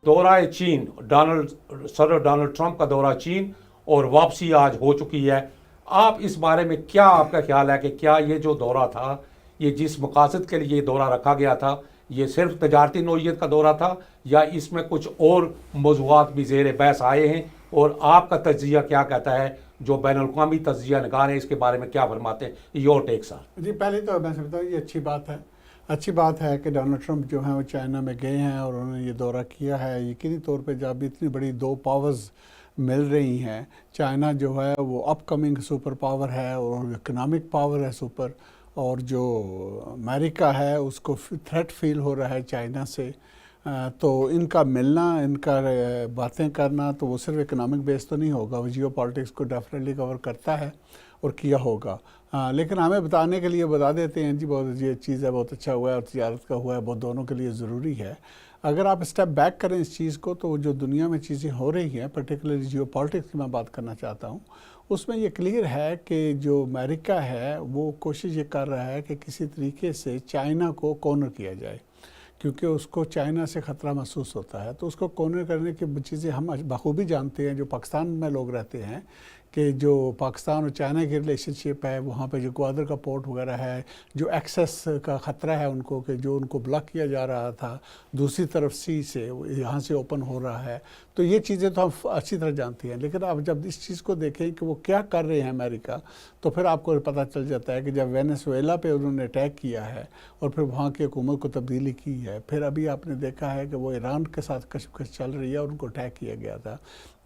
दौरा चीन, सदर डोनाल्ड ट्रंप का दौरा चीन और वापसी आज हो चुकी है। आप इस बारे में क्या आपका ख्याल है कि क्या ये जो दौरा था, ये जिस मकासद के लिए ये दौरा रखा गया था, ये सिर्फ तजारती नौइयत का दौरा था या इसमें कुछ और मौज़ूआत भी ज़ेर बहस आए हैं? और आपका तज्ज़िया क्या कहता है, जो बैनुल-अक़वामी तज्ज़िया निगार हैं इसके बारे में क्या फरमाते हैं? Your take sir. जी, पहले तो मैं समझता हूँ ये अच्छी बात है कि डोनाल्ड ट्रंप जो हैं वो चाइना में गए हैं और उन्होंने ये दौरा किया है। यकीनी तौर पे जब इतनी बड़ी दो पावर्स मिल रही हैं, चाइना जो है वो अपकमिंग सुपर पावर है और इकोनॉमिक पावर है सुपर, और जो अमेरिका है उसको थ्रेट फील हो रहा है चाइना से, तो इनका मिलना, इनका बातें करना, तो वो सिर्फ इकोनॉमिक बेस तो नहीं होगा, वो जियो पॉलिटिक्स को डेफिनेटली कवर करता है और किया होगा। लेकिन हमें बताने के लिए बता देते हैं जी बहुत ये चीज़ है, बहुत अच्छा हुआ है और तिजारत का हुआ है, बहुत दोनों के लिए ज़रूरी है। अगर आप स्टेप बैक करें इस चीज़ को, तो जो दुनिया में चीज़ें हो रही हैं, पर्टिकुलरली जियो पॉलिटिक्स की मैं बात करना चाहता हूँ, उसमें ये क्लियर है कि जो अमेरिका है वो कोशिश ये कर रहा है कि किसी तरीके से चाइना को कॉर्नर किया जाए, क्योंकि उसको चाइना से ख़तरा महसूस होता है। तो उसको कॉर्नर करने की चीज़ें हम बखूबी जानते हैं, जो पाकिस्तान में लोग रहते हैं, कि जो पाकिस्तान और चाइना की रिलेशनशिप है, वहाँ पे जो ग्वादर का पोर्ट वगैरह है, जो एक्सेस का ख़तरा है उनको, कि जो उनको ब्लॉक किया जा रहा था दूसरी तरफ सी से, यहाँ से ओपन हो रहा है, तो ये चीज़ें तो हम अच्छी तरह जानती हैं। लेकिन अब जब इस चीज़ को देखें कि वो क्या कर रहे हैं अमेरिका, तो फिर आपको पता चल जाता है कि जब वेनेजुएला पे उन्होंने अटैक किया है और फिर वहाँ की हुकूमत को तब्दीली की है, फिर अभी आपने देखा है कि वो ईरान के साथ कशमकश चल रही है और उनको अटैक किया गया था।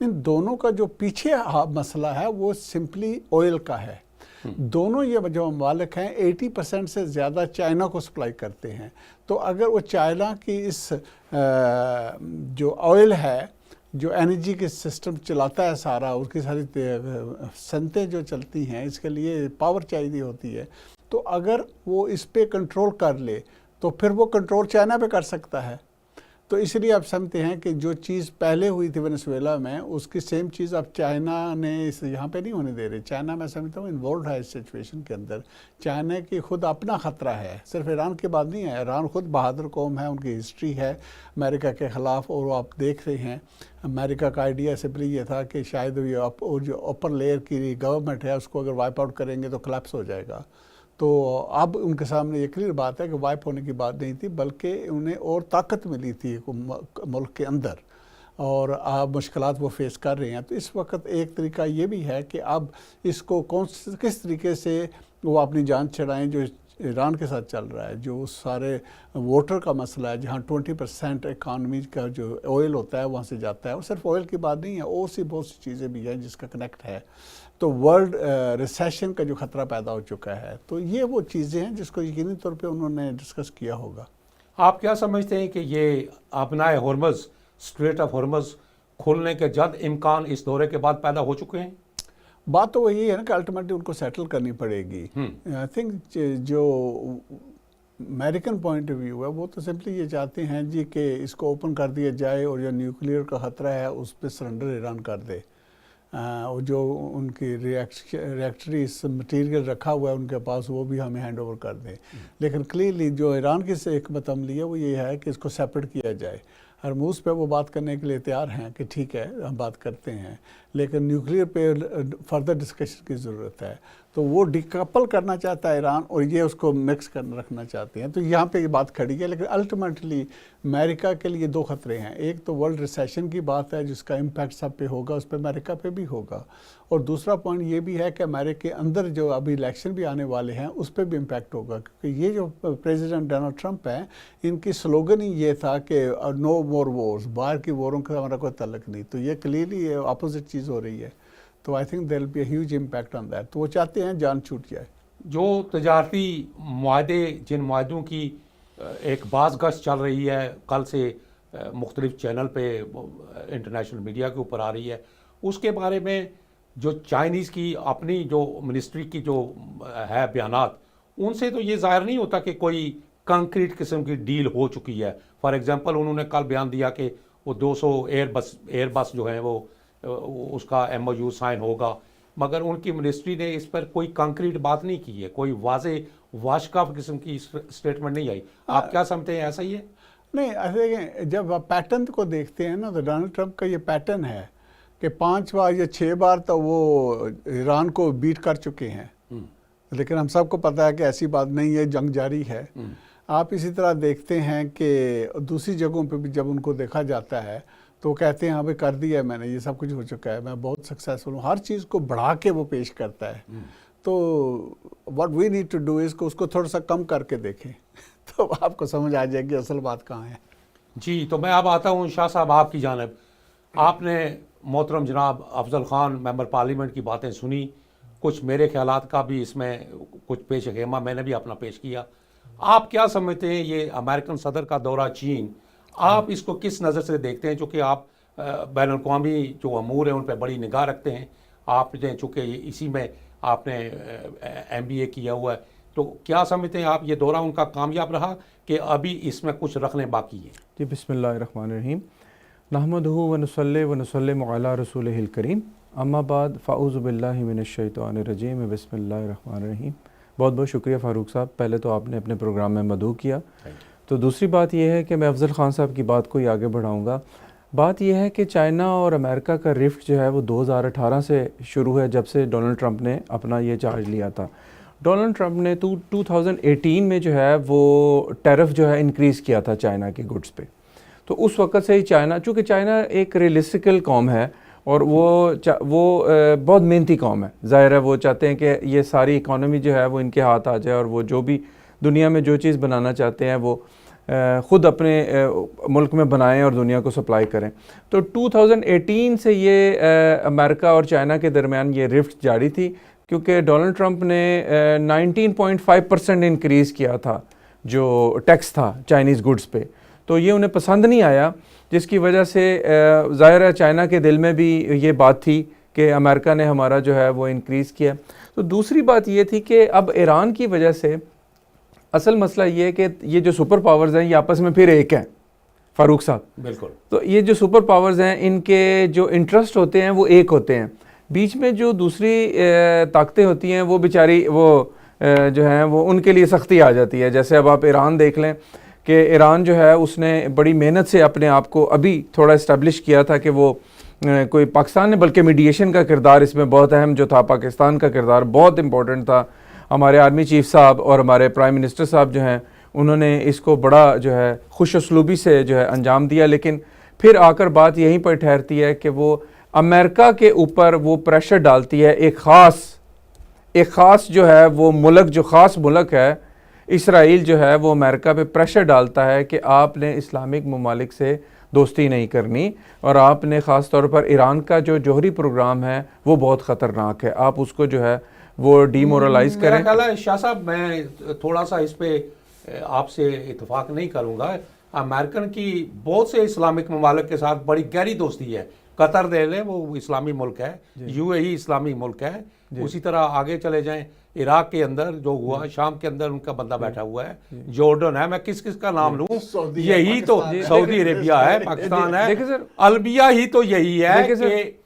इन दोनों का जो पीछे मसला है वो सिंपली ऑयल का है। दोनों ये जो ममालिक हैं 80% से ज़्यादा चाइना को सप्लाई करते हैं। तो अगर वो चाइना की इस जो ऑयल है, जो एनर्जी के सिस्टम चलाता है सारा, उसकी सारी सनतें जो चलती हैं, इसके लिए पावर चाहिए होती है, तो अगर वो इस पे कंट्रोल कर ले तो फिर वो कंट्रोल चाइना पे कर सकता है। तो इसलिए आप समझते हैं कि जो चीज़ पहले हुई थी वेनेजुएला में, उसकी सेम चीज़ अब चाइना ने इस यहाँ पे नहीं होने दे रही। चाइना मैं समझता हूँ इन्वॉल्व है इस सिचुएशन के अंदर। चाइना की खुद अपना ख़तरा है, सिर्फ ईरान की बात नहीं है। ईरान खुद बहादुर कौम है, उनकी हिस्ट्री है अमेरिका के ख़िलाफ़, और आप देख रहे हैं अमेरिका का आइडिया सिंपली ये था कि शायद ये जो अपर लेयर की गवर्नमेंट है उसको अगर वाइप आउट करेंगे तो कोलैप्स हो जाएगा। तो अब उनके सामने ये क्लियर बात है कि वाइप होने की बात नहीं थी, बल्कि उन्हें और ताकत मिली थी मुल्क के अंदर, और अब मुश्किलात वो फेस कर रहे हैं। तो इस वक्त एक तरीका ये भी है कि अब इसको किस तरीके से वो अपनी जान छड़ाएं, जो ईरान के साथ चल रहा है, जो सारे वाटर का मसला है, जहाँ 20% इकानमी का जो ऑयल होता है वहाँ से जाता है। और सिर्फ ऑयल की बात नहीं है, और सी बहुत सी चीज़ें भी हैं जिसका कनेक्ट है। तो वर्ल्ड रिसेशन का जो ख़तरा पैदा हो चुका है, तो ये वो चीज़ें हैं जिसको यकीनी तौर पे उन्होंने डिस्कस किया होगा। आप क्या समझते हैं कि ये अपनाए हॉर्मज़, स्ट्रेट ऑफ हॉर्मज़ खुलने के जल्द इम्कान इस दौरे के बाद पैदा हो चुके हैं? बात तो वही है ना कि अल्टीमेटली उनको सेटल करनी पड़ेगी। आई थिंक जो अमेरिकन पॉइंट ऑफ व्यू है वो तो सिंपली ये चाहते हैं जी कि इसको ओपन कर दिया जाए और जो न्यूक्लियर का ख़तरा है उस पर सरेंडर ईरान कर दे। जो उनकी रिएक्टरी मटीरियल रखा हुआ है उनके पास, वो भी हमें हैंड ओवर कर दें। लेकिन क्लियरली जो ईरान की से एक अमली है वो ये है कि इसको सेपरेट किया जाए। हरमूज़ पे वो बात करने के लिए तैयार हैं कि ठीक है हम बात करते हैं, लेकिन न्यूक्लियर पे फर्दर डिस्कशन की ज़रूरत है। तो वो डिकपल करना चाहता है ईरान, और ये उसको मिक्स कर रखना चाहते हैं। तो यहाँ पे ये बात खड़ी है। लेकिन अल्टीमेटली अमेरिका के लिए दो खतरे हैं। एक तो वर्ल्ड रिसेशन की बात है जिसका इम्पैक्ट सब पे होगा, उस पर अमेरिका पे भी होगा। और दूसरा पॉइंट ये भी है कि अमेरिका के अंदर जो अभी इलेक्शन भी आने वाले हैं उस पर भी इम्पैक्ट होगा, क्योंकि ये जो प्रेसिडेंट डोनाल्ड ट्रंप हैं, इनकी स्लोगन ही ये था कि नो मोर वॉर्स, बाहर की वॉरों का हमारा कोई तल्लक नहीं। तो ये क्लियरली अपोजिट चीज़ हो रही है। तो I think there will be a huge impact on that. तो वो चाहते हैं जान छूट जाए। जो तजारती मुआहदे, जिन मुआहदों की एक बाज़ गश्त चल रही है, कल से मुख्तलिफ चैनल पे इंटरनेशनल मीडिया के ऊपर आ रही है, उसके बारे में जो चाइनीज़ की अपनी जो मिनिस्ट्री की जो है बयानात, उनसे तो ये ज़ाहिर नहीं होता कि कोई कंक्रीट किस्म की डील हो चुकी है। फॉर एग्ज़ाम्पल उन्होंने कल बयान दिया कि वो 200 एयरबस जो हैं वो उसका MOU साइन होगा, मगर उनकी मिनिस्ट्री ने इस पर कोई कंक्रीट बात नहीं की है, कोई वाज़े वाशकाफ किस्म की स्टेटमेंट नहीं आई। आप क्या समझते हैं, ऐसा ही है? नहीं, ऐसे जब आप पैटर्न को देखते हैं ना, तो डोनाल्ड ट्रंप का ये पैटर्न है कि 5 बार या 6 बार तो वो ईरान को बीट कर चुके हैं, लेकिन हम सबको पता है कि ऐसी बात नहीं है, जंग जारी है। आप इसी तरह देखते हैं कि दूसरी जगहों पे भी जब उनको देखा जाता है तो कहते हैं हाँ भाई कर दिया मैंने, ये सब कुछ हो चुका है, मैं बहुत सक्सेसफुल हूँ, हर चीज़ को बढ़ा के वो पेश करता है। तो what we need to do is उसको थोड़ा सा कम करके देखें तो आपको समझ आ जाएगी असल बात कहाँ है। जी, तो मैं अब आता हूँ शाह साहब आपकी जानिब। आपने मोहतरम जनाब अफजल ख़ान मेंबर पार्लियामेंट की बातें सुनी, कुछ मेरे ख्यालात का भी इसमें कुछ पेश खेमा मैंने भी अपना पेश किया। आप क्या समझते हैं ये अमेरिकन सदर का दौरा चीन, आप इसको किस नज़र से देखते हैं? चूँकि आप बैनुल-अक़वामी जो अमूर हैं उन पर बड़ी निगाह रखते हैं, आपने चूँकि इसी में आपने MBA किया हुआ है, तो क्या समझते हैं आप ये दौरा उनका कामयाब रहा कि अभी इसमें कुछ रखने बाकी है? जी, बिस्मिल्लाहिर्रहमानिर्रहीम, नहमदुहु व नुसल्लिमु अला रसूलिहिल करीम, अम्मा बाद, फ़ाऊज़ु बिल्लाहि मिनश्शैतानिर्रजीम, बिस्मिल्लाहिर्रहमानिर्रहीम। बहुत बहुत शुक्रिया फ़ारूक साहब, पहले तो आपने अपने प्रोग्राम में मदऊ किया। तो दूसरी बात यह है कि मैं अफजल ख़ान साहब की बात को ही आगे बढ़ाऊँगा। बात यह है कि चाइना और अमेरिका का रिफ्ट जो है वो 2018 से शुरू है, जब से डोनाल्ड ट्रंप ने अपना ये चार्ज लिया था। डोनाल्ड ट्रंप ने 2018 में जो है वो टैरिफ जो है इंक्रीज़ किया था चाइना के गुड्स पे। तो उस वक्त से ही चाइना, चूँकि चाइना एक रियलिस्टिकल कौम है और वो बहुत मेहनती कौम है, ज़ाहिर है वो चाहते हैं कि ये सारी इकॉनमी जो है वो इनके हाथ आ जाए और वो जो भी दुनिया में जो चीज़ बनाना चाहते हैं वो ख़ुद अपने मुल्क में बनाएं और दुनिया को सप्लाई करें। तो 2018 से ये अमेरिका और चाइना के दरमियान ये रिफ्ट जारी थी, क्योंकि डोनाल्ड ट्रंप ने 19.5% इंक्रीज़ किया था जो टैक्स था चाइनीज़ गुड्स पे। तो ये उन्हें पसंद नहीं आया, जिसकी वजह से ज़ाहिर है चाइना के दिल में भी ये बात थी कि अमेरिका ने हमारा जो है वो इंक्रीज़ किया। तो दूसरी बात ये थी कि अब ईरान की वजह से असल मसला ये है कि ये जो सुपर पावर्स हैं ये आपस में फिर एक हैं फ़ारूक साहब। बिल्कुल। तो ये जो सुपर पावर्स हैं इनके जो इंटरेस्ट होते हैं वो एक होते हैं, बीच में जो दूसरी ताकतें होती हैं वो बेचारी वो जो हैं वो उनके लिए सख्ती आ जाती है। जैसे अब आप ईरान देख लें कि ईरान जो है उसने बड़ी मेहनत से अपने आप को अभी थोड़ा इस्टेब्लिश किया था कि वो कोई पाकिस्तान ने, बल्कि मीडिएशन का किरदार इसमें बहुत अहम जो था, पाकिस्तान का किरदार बहुत इंपॉर्टेंट था। हमारे आर्मी चीफ साहब और हमारे प्राइम मिनिस्टर साहब जो हैं उन्होंने इसको बड़ा जो है खुश उसलूबी से जो है अंजाम दिया। लेकिन फिर आकर बात यहीं पर ठहरती है कि वो अमेरिका के ऊपर वो प्रेशर डालती है, एक ख़ास जो है वो मुल्क, जो ख़ास मुल्क है इसराइल जो है वो अमेरिका पे प्रेशर डालता है कि आपने इस्लामिक ममालिक से दोस्ती नहीं करनी और आपने ख़ास तौर पर ईरान का जो जौहरी प्रोग्राम है वो बहुत ख़तरनाक है, आप उसको जो है वो डीमोरलाइज करें। मेरा ख्याल है शाह साहब, मैं थोड़ा सा इस पे आपसे इत्तेफाक नहीं करूँगा। अमेरिकन की बहुत से इस्लामिक ममालिक के साथ बड़ी गहरी दोस्ती है। कतर दे लें, वो इस्लामी मुल्क है, UAE इस्लामी मुल्क है, उसी तरह आगे चले जाएं इराक के अंदर जो हुआ, शाम के अंदर उनका बंदा बैठा हुआ है, जॉर्डन है, मैं किस किस का नाम लूं, यही तो सऊदी अरेबिया है, पाकिस्तान है, अलमिया ही तो यही है कि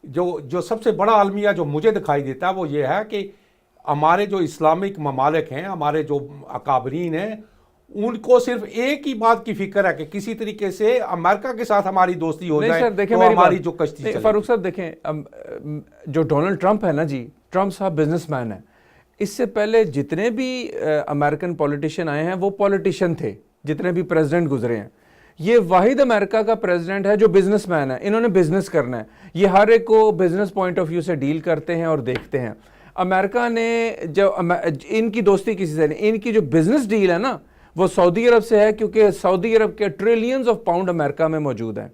जो सबसे बड़ा अलमिया जो मुझे दिखाई देता है वो ये है कि हमारे जो इस्लामिक ममालिक हैं, हमारे जो अकाबरीन हैं, उनको सिर्फ एक ही बात की फिक्र है कि किसी तरीके से अमेरिका के साथ हमारी दोस्ती हो जाए, तो हमारी जो कश्ती चले। फारूक साहब देखें, जो डोनाल्ड ट्रंप है ना जी, ट्रंप साहब बिजनेसमैन है। इससे पहले जितने भी अमेरिकन पॉलिटिशियन आए हैं वो पॉलिटिशियन थे, जितने भी प्रेसिडेंट गुजरे हैं। ये वाहिद अमेरिका का प्रेसिडेंट है जो बिजनेसमैन है, इन्होंने बिजनेस करना है, ये हर एक को बिजनेस पॉइंट ऑफ व्यू से डील करते हैं और देखते हैं। अमेरिका ने जो इनकी दोस्ती किसी से नहीं, इनकी जो बिजनेस डील है ना वो सऊदी अरब से है, क्योंकि सऊदी अरब के ट्रिलियंस ऑफ पाउंड अमेरिका में मौजूद हैं,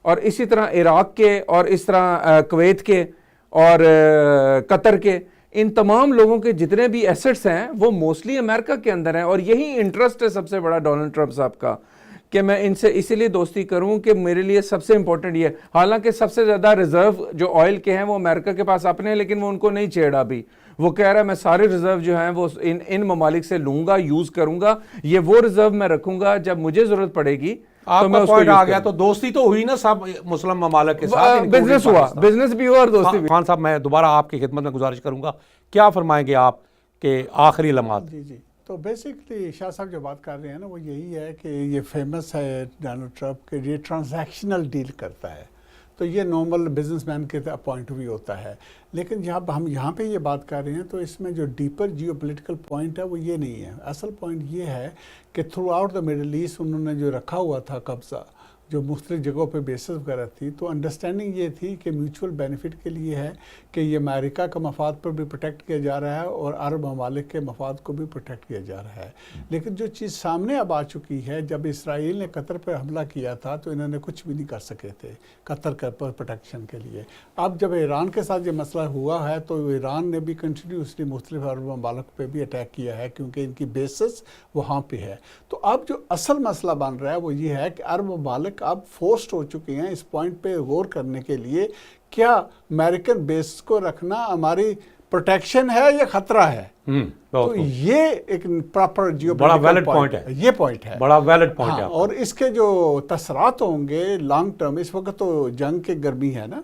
और इसी तरह इराक के और इस तरह कुवैत के और कतर के, इन तमाम लोगों के जितने भी एसेट्स हैं वो मोस्टली अमेरिका के अंदर हैं। और यही इंटरेस्ट है सबसे बड़ा डोनाल्ड ट्रंप साहब का कि मैं इनसे इसीलिए दोस्ती करूं कि मेरे लिए सबसे इंपॉर्टेंट ये, हालांकि सबसे ज़्यादा रिजर्व जो ऑयल के हैं वो अमेरिका के पास अपने हैं, लेकिन वो उनको नहीं छेड़ा अभी। वो कह रहा है मैं सारे रिजर्व जो हैं वो इन ममालिक से लूंगा, यूज़ करूंगा, ये वो रिजर्व मैं रखूंगा, जब मुझे ज़रूरत पड़ेगी तो मैं उसको आ गया। तो दोस्ती तो हुई ना सब मुस्लिम ममालिक के साथ, बिजनेस हुआ, बिजनेस भी हुआ और दोस्ती भी। खान साहब, मैं दोबारा आपकी खिदमत में गुजारिश करूंगा, क्या फरमाएंगे आप के आखिरी लम्हात? जी जी, तो बेसिकली शाह साहब जो बात कर रहे हैं ना वो यही है कि ये फेमस है डोनाल्ड ट्रंप के ये ट्रांजैक्शनल डील करता है, तो ये नॉर्मल बिजनेसमैन के पॉइंट ऑफ व्यू होता है। लेकिन जब हम यहाँ पे ये बात कर रहे हैं तो इसमें जो डीपर जियोपॉलिटिकल पॉइंट है वो ये नहीं है। असल पॉइंट ये है कि through out the middle east उन्होंने जो रखा हुआ था कब्जा, जो मुख्तलिफ जगहों पे बेसिस वगैरह थी, तो अंडरस्टैंडिंग ये थी कि म्यूचुअल बेनिफिट के लिए है कि ये अमेरिका का मफाद पर भी प्रोटेक्ट किया जा रहा है और अरब ममालिक के मफाद को भी प्रोटेक्ट किया जा रहा है। लेकिन जो चीज़ सामने अब आ चुकी है, जब इसराइल ने कतर पर हमला किया था तो इन्होंने कुछ भी नहीं कर सके थे कतर पर प्रोटेक्शन के लिए। अब जब ईरान के साथ ये मसला हुआ है तो ईरान ने भी कंटिन्यूसली मुख्तलिफ अरब ममालिक पर भी अटैक किया है क्योंकि इनकी बेसिस वहाँ पर है। तो अब जो असल मसला बन रहा है वो ये है कि अरब ममालिक अब फोर्स्ड हो चुके हैं इस पॉइंट पे गौर करने के लिए, क्या अमेरिकन बेस को रखना हमारी प्रोटेक्शन है या खतरा है। तो ये एक प्रॉपर बड़ा वैलिड पॉइंट है, ये पॉइंट है, बड़ा वैलिड पॉइंट है। और इसके जो तसरात होंगे लॉन्ग टर्म, इस वक्त तो जंग के गर्मी है ना,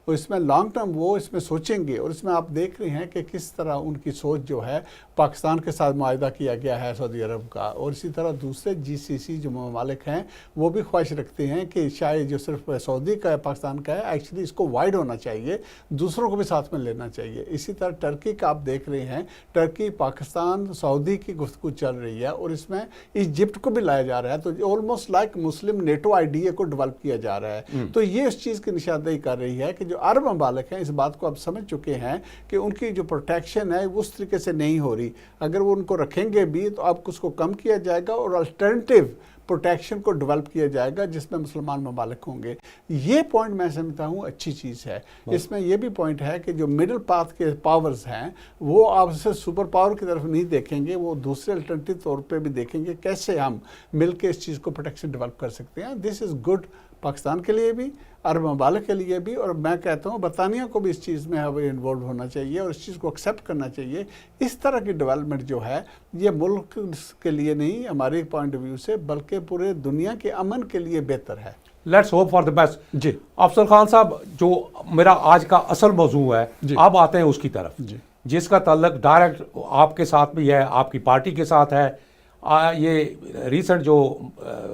तो इसमें लॉन्ग टर्म वो इसमें सोचेंगे। और इसमें आप देख रहे हैं कि किस तरह उनकी सोच जो है, पाकिस्तान के साथ मुआहदा किया गया है सऊदी अरब का, और इसी तरह दूसरे GCC जो ममालिक हैं वो भी ख्वाहिश रखते हैं कि शायद जो सिर्फ सऊदी का है, पाकिस्तान का है, एक्चुअली इसको वाइड होना चाहिए, दूसरों को भी साथ में लेना चाहिए। इसी तरह टर्की का आप देख रहे हैं, टर्की पाकिस्तान सऊदी की गुफ्तगू चल रही है और इसमें इजिप्ट को भी लाया जा रहा है। तो ऑलमोस्ट लाइक मुस्लिम नेटो आइडिया को डेवलप किया जा रहा है। तो ये इस चीज़ की निशानदेही कर रही है कि जो अरब ममालिक हैं इस बात को अब समझ चुके हैं कि उनकी जो प्रोटेक्शन है उस तरीके से नहीं हो रही। अगर वो उनको रखेंगे भी तो अब उसको कम किया जाएगा और अल्टरनेटिव प्रोटेक्शन को डेवलप किया जाएगा जिसमें मुसलमान ममालिक होंगे। ये पॉइंट मैं समझता हूँ अच्छी चीज़ है। इसमें यह भी पॉइंट है कि जो मिडिल पाथ के पावर्स हैं वो आप सिर्फ सुपर पावर की तरफ नहीं देखेंगे, वो दूसरे अल्टरनेटिव तौर पे भी देखेंगे कैसे हम मिल के इस चीज़ को प्रोटेक्शन डेवलप कर सकते हैं। दिस इज़ गुड पाकिस्तान के लिए भी, अरब ममालिक के लिए भी, और मैं कहता हूँ बरतानिया को भी इस चीज़ में इन्वॉल्व होना चाहिए और इस चीज़ को एक्सेप्ट करना चाहिए। इस तरह की डेवलपमेंट जो है ये मुल्क के लिए नहीं हमारे पॉइंट ऑफ व्यू से बल्कि पूरे दुनिया के अमन के लिए बेहतर है। Let's hope for the best. जी अफजल खान साहब, जो मेरा आज का असल मौजू है, अब आते हैं उसकी तरफ जी, जिसका ताल्लुक डायरेक्ट आपके साथ भी है, आपकी पार्टी के साथ है। ये रीसेंट जो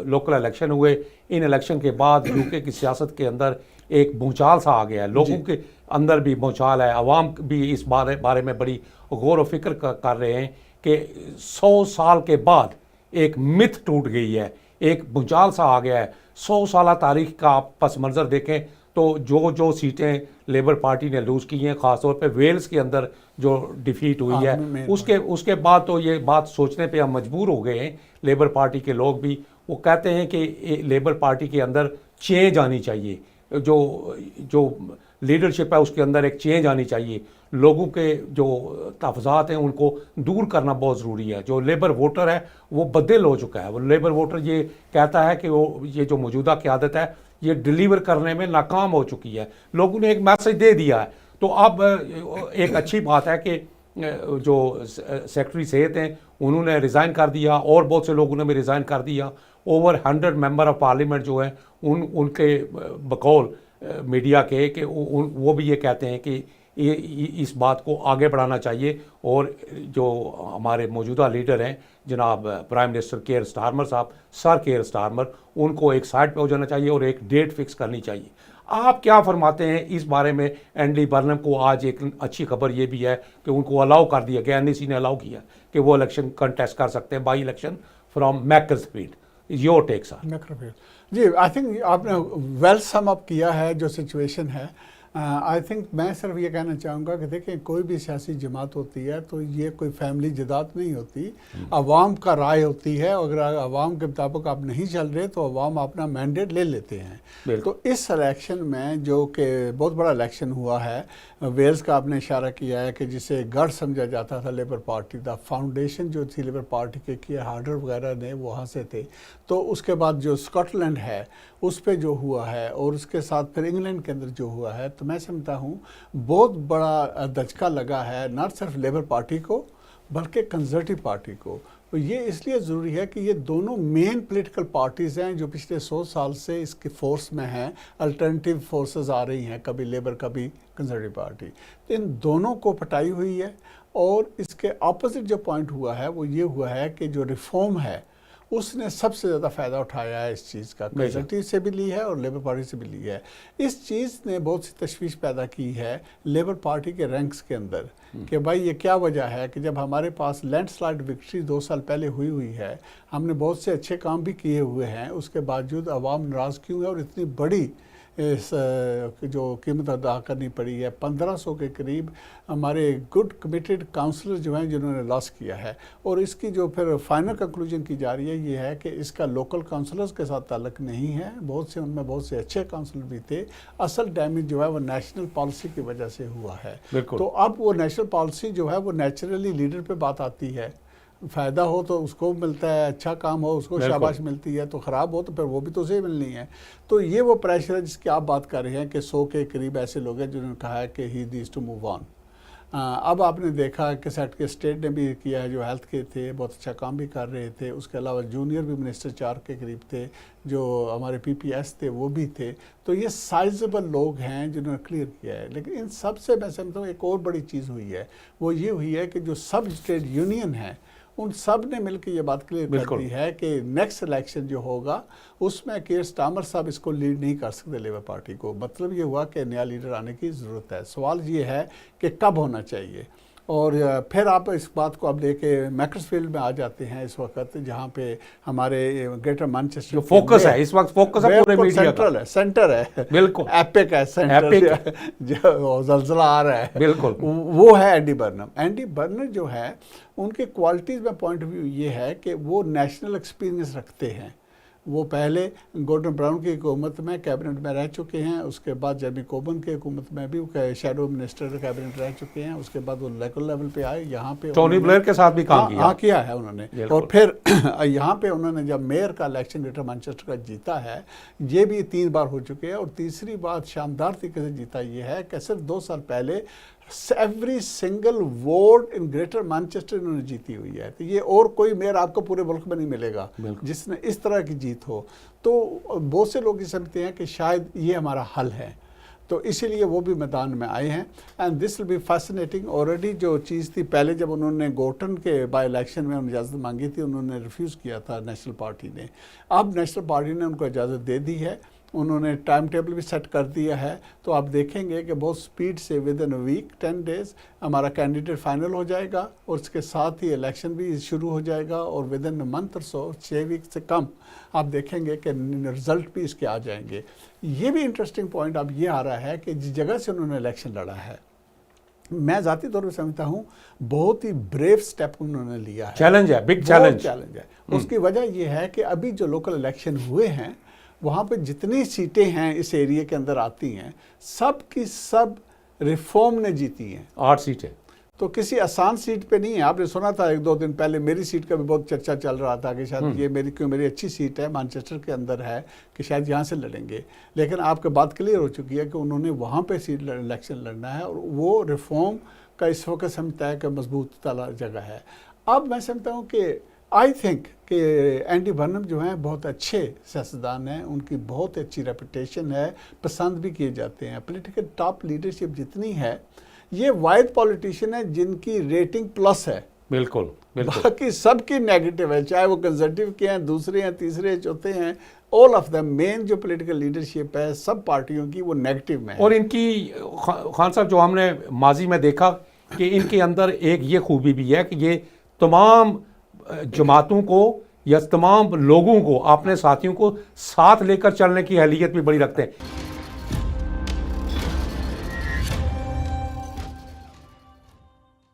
लोकल इलेक्शन हुए, इन इलेक्शन के बाद यूके की सियासत के अंदर एक भूचाल सा आ गया है, लोगों के अंदर भी भूचाल है, अवाम भी इस बारे में बड़ी गौर व फिक्र कर रहे हैं कि 100 साल के बाद एक मिथ टूट गई है, एक भूचाल सा आ गया है। 100 साल तारीख का आप पस मंज़र देखें तो जो सीटें लेबर पार्टी ने लूज़ की हैं, ख़ासतौर पे वेल्स के अंदर जो डिफीट हुई है, उसके बाद तो ये बात सोचने पे हम मजबूर हो गए हैं, लेबर पार्टी के लोग भी। वो कहते हैं कि लेबर पार्टी के अंदर चेंज आनी चाहिए, जो लीडरशिप है उसके अंदर एक चेंज आनी चाहिए, लोगों के जो तहफ़्ज़ात हैं उनको दूर करना बहुत ज़रूरी है। जो लेबर वोटर है वो बदल हो चुका है, वो लेबर वोटर ये कहता है कि वो ये जो मौजूदा क़यादत है ये डिलीवर करने में नाकाम हो चुकी है। लोगों ने एक मैसेज दे दिया है। तो अब एक अच्छी बात है कि जो सेक्रेटरी सेहत हैं उन्होंने रिज़ाइन कर दिया और बहुत से लोगों ने भी रिज़ाइन कर दिया। ओवर 100 मेंबर ऑफ पार्लियामेंट जो हैं उनके बकौल मीडिया के कि वो भी ये कहते हैं कि इस बात को आगे बढ़ाना चाहिए और जो हमारे मौजूदा लीडर हैं जनाब प्राइम मिनिस्टर केयर स्टारमर साहब, सर केयर स्टारमर, उनको एक साइड पे हो जाना चाहिए और एक डेट फिक्स करनी चाहिए। आप क्या फरमाते हैं इस बारे में? एंडी बर्नम को आज एक अच्छी खबर ये भी है कि उनको अलाउ कर दिया गया, NEC ने अलाउ किया कि वो इलेक्शन कंटेस्ट कर सकते हैं, by election from Macclesfield. Your take sir. जी, आई थिंक आपने वेल सम अप किया है जो सिचुएशन है। आई थिंक मैं सिर्फ ये कहना चाहूँगा कि देखें कोई भी सियासी जमात होती है तो ये कोई फैमिली जदात नहीं होती, अवाम का राय होती है। अगर अवाम के मुताबिक आप नहीं चल रहे तो अवाम अपना मैंडेट ले लेते हैं। तो इस इलेक्शन में जो कि बहुत बड़ा इलेक्शन हुआ है, वेल्स का आपने इशारा किया है कि जिसे गढ़ समझा जाता था लेबर पार्टी का, फाउंडेशन जो थी लेबर पार्टी के हार्डर वगैरह ने वहाँ से थे। तो उसके बाद जो स्कॉटलैंड है उस पे जो हुआ है और उसके साथ फिर इंग्लैंड के अंदर जो हुआ है, तो मैं समझता हूँ बहुत बड़ा दचका लगा है नॉट सिर्फ लेबर पार्टी को बल्कि कंजर्वेटिव पार्टी को। तो ये इसलिए ज़रूरी है कि ये दोनों मेन पॉलिटिकल पार्टीज़ हैं जो पिछले 100 साल से इसके फोर्स में हैं। अल्टरनेटिव फोर्सेस आ रही हैं, कभी लेबर कभी कंजर्वेटिव पार्टी, तो इन दोनों को पटाई हुई है और इसके ऑपोजिट जो पॉइंट हुआ है वो ये हुआ है कि जो रिफॉर्म है उसने सबसे ज़्यादा फ़ायदा उठाया है इस चीज़ का, कंजर्वेटिव से भी ली है और लेबर पार्टी से भी ली है। इस चीज़ ने बहुत सी तशवीश पैदा की है लेबर पार्टी के रैंक्स के अंदर कि भाई ये क्या वजह है कि जब हमारे पास लैंडस्लाइड विक्ट्री 2 साल पहले हुई है, हमने बहुत से अच्छे काम भी किए हुए हैं, उसके बावजूद अवाम नाराज़ क्यों है और इतनी बड़ी इस जो कीमत अदा करनी पड़ी है। 1500 के करीब हमारे गुड कमिटेड काउंसलर जो हैं जिन्होंने लॉस किया है। और इसकी जो फिर फाइनल कंक्लूजन की जा रही है ये है कि इसका लोकल काउंसलर्स के साथ ताल्लुक नहीं है, बहुत से उनमें बहुत से अच्छे काउंसलर भी थे, असल डैमेज जो है वो नेशनल पॉलिसी की वजह से हुआ है। तो अब वो नेशनल पॉलिसी जो है वो नेचुरली लीडर पे बात आती है, फ़ायदा हो तो उसको मिलता है, अच्छा काम हो उसको शाबाश मिलती है, तो ख़राब हो तो फिर वो भी तो उसे मिलनी है। तो ये वो प्रेशर है जिसकी आप बात कर रहे हैं कि 100 के करीब ऐसे लोग हैं जिन्होंने कहा है कि he needs to move on. अब आपने देखा कि सेट के स्टेट ने भी किया है, जो हेल्थ के थे बहुत अच्छा काम भी कर रहे थे, उसके अलावा जूनियर भी मिनिस्टर 4 के करीब थे, जो हमारे PPS थे वो भी थे। तो ये साइजेबल लोग हैं जिन्होंने क्लियर किया है। लेकिन इन सब से मैं समझता हूँ एक और बड़ी चीज़ हुई है, वो ये हुई है कि जो सब स्टेट यूनियन है उन सब ने मिलकर ये बात क्लियर कर दी है कि नेक्स्ट इलेक्शन जो होगा उसमें कीर स्टार्मर साहब इसको लीड नहीं कर सकते लेबर पार्टी को। मतलब ये हुआ कि नया लीडर आने की ज़रूरत है। सवाल ये है कि कब होना चाहिए। और फिर आप इस बात को अब लेके मैकर्सफील्ड में आ जाते हैं इस वक्त, जहाँ पे हमारे ग्रेटर मैनचेस्टर फोकस है इस वक्त, फोकस है पूरे मीडिया का, सेंटर है, बिल्कुल एपिक है सेंटर, जो जलजला आ रहा है बिल्कुल, वो है एंडी बर्नम। एंडी बर्नम जो है उनके क्वालिटीज़ में पॉइंट ऑफ व्यू ये है कि वो नेशनल एक्सपीरियंस रखते हैं। वो पहले गॉर्डन ब्राउन की हुकूमत में कैबिनेट में रह चुके हैं, उसके बाद जेरेमी कोर्बन की हुकूमत में भी शैडो मिनिस्टर कैबिनेट रह चुके हैं, उसके बाद वो लोकल लेवल पे आए, यहाँ पे टोनी ब्लेयर के साथ भी काम किया। हाँ किया है उन्होंने। और फिर यहाँ पे उन्होंने जब मेयर का इलेक्शन ग्रेटर मैनचेस्टर का जीता है, ये भी 3 बार हो चुके हैं, और तीसरी बात शानदार तरीके से जीता ये है कि सिर्फ 2 साल पहले every single vote in greater Manchester इन्होंने जीती हुई है। तो ये और कोई मेयर आपको पूरे मुल्क में नहीं मिलेगा जिसने इस तरह की जीत हो। तो बहुत से लोग ये समझते हैं कि शायद ये हमारा हल है, तो इसीलिए वो भी मैदान में आए हैं। And this will be fascinating. Already जो चीज़ थी पहले जब उन्होंने गोटन के बाई इलेक्शन में इजाज़त मांगी थी, उन्होंने रिफ्यूज़ किया था नेशनल पार्टी ने। अब नेशनल पार्टी ने उनको इजाज़त दे दी है, उन्होंने टाइम टेबल भी सेट कर दिया है। तो आप देखेंगे कि बहुत स्पीड से within a week 10 days हमारा कैंडिडेट फाइनल हो जाएगा, और इसके साथ ही इलेक्शन भी शुरू हो जाएगा, और विद इन अ मंथ और सो 6 वीक से कम आप देखेंगे कि रिजल्ट भी इसके आ जाएंगे। ये भी इंटरेस्टिंग पॉइंट अब ये आ रहा है कि जिस जगह से उन्होंने इलेक्शन लड़ा है, मैं ज़ाती तौर पर समझता हूँ बहुत ही ब्रेव स्टेप उन्होंने लिया है। चैलेंज है, बिग चैलेंज है। उसकी वजह यह है कि अभी जो लोकल इलेक्शन हुए हैं वहाँ पे जितनी सीटें हैं इस एरिया के अंदर आती हैं, सब की सब रिफॉर्म ने जीती हैं। 8 सीटें, तो किसी आसान सीट पे नहीं है। आपने सुना था 1-2 दिन पहले मेरी सीट का भी बहुत चर्चा चल रहा था कि शायद ये मेरी अच्छी सीट है, मैनचेस्टर के अंदर है, कि शायद यहाँ से लड़ेंगे। लेकिन आपके बात क्लियर हो चुकी है कि उन्होंने वहाँ पे सीट इलेक्शन लड़ना है, और वो रिफॉर्म का इस वक्त समझता है कि मजबूत जगह है। अब मैं समझता हूँ कि आई थिंक कि एंडी बर्नम जो हैं बहुत अच्छे सियासतदान हैं, उनकी बहुत अच्छी रेपुटेशन है, पसंद भी किए जाते हैं। पॉलिटिकल टॉप लीडरशिप जितनी है, ये वाइड पॉलिटिशियन है जिनकी रेटिंग प्लस है। बिल्कुल बिल्कुल, बाकी सबकी नेगेटिव है, चाहे वो कंजर्वेटिव के हैं, दूसरे हैं, तीसरे हैं, चौथे हैं, ऑल ऑफ द मेन जो पॉलिटिकल लीडरशिप है सब पार्टियों की वो नेगेटिव में है। और इनकी खान साहब जो हमने माजी में देखा कि इनके अंदर एक ये खूबी भी है कि ये तमाम जमातों को या तमाम लोगों को, अपने साथियों को साथ लेकर चलने की अहलियत भी बड़ी रखते हैं।